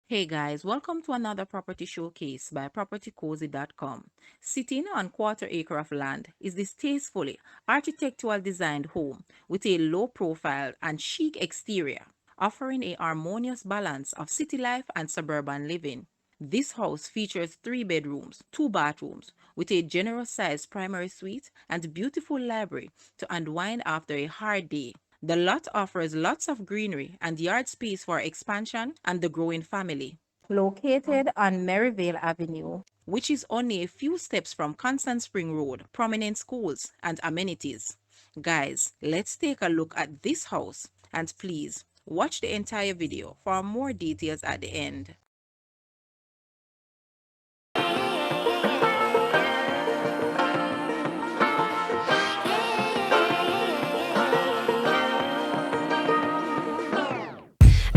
Hey guys, welcome to another property showcase by propertycozy.com. Sitting on quarter acre of land is this tastefully architectural designed home with a low profile and chic exterior, offering a harmonious balance of city life and suburban living. This house features 3 bedrooms, 2 bathrooms, with a generous sized primary suite and beautiful library to unwind after a hard day. The lot offers lots of greenery and yard space for expansion and the growing family. Located on Merrivale Avenue, which is only a few steps from Constant Spring Road, prominent schools, and amenities. Guys, let's take a look at this house and please watch the entire video for more details at the end.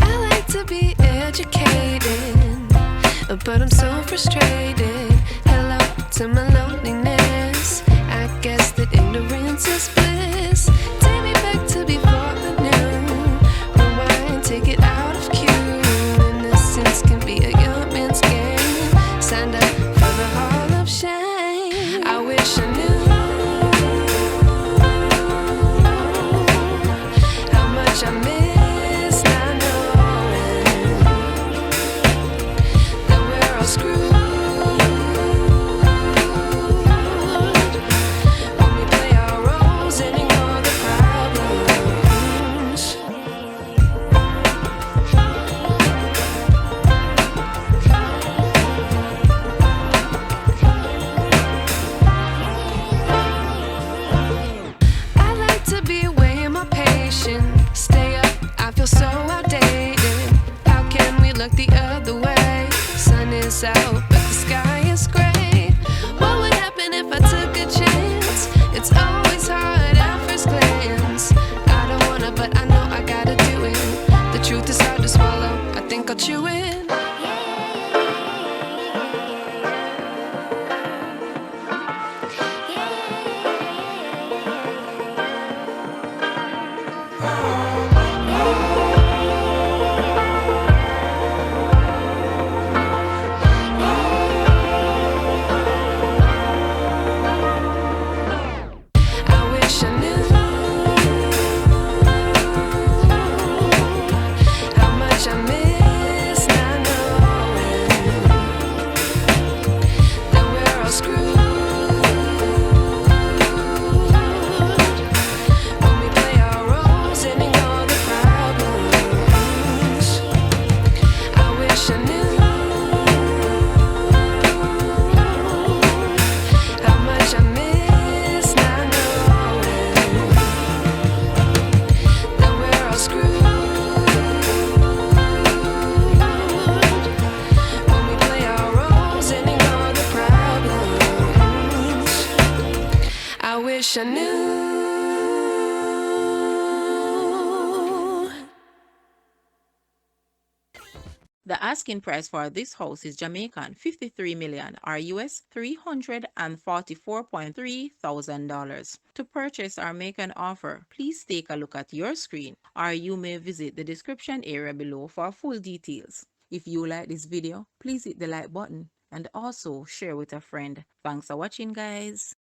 I like to be educated, but I'm so frustrated. Hello to my loneliness. I guess that ignorance is bliss. Take me back to before the new. Rewind, take it out of cue. Innocence can be a young man's game. Signed up for the hall of shame. I wish I knew how much I miss not knowing that we're all screwed when we play our roles and ignore the problems. I like to be weighing my patience. Stay up, I feel so outdated. How can we look the other way? Sun is out, but the sky is gray. What would happen if I took a chance? It's always hard at first glance. I don't wanna, but I know I gotta do it. The truth is hard to swallow, I think I'll chew it. I wish I knew how much I miss not knowing that we're all screwed when we play our roles and ignore the problems. I wish I knew how much I miss not knowing that we're all screwed when we play our roles and ignore the problems. I wish I knew. The asking price for this house is Jamaican 53 million or US $344.3 thousand. To purchase or make an offer, please take a look at your screen or you may visit the description area below for full details. If you like this video, please hit the like button and also share with a friend. Thanks for watching, guys.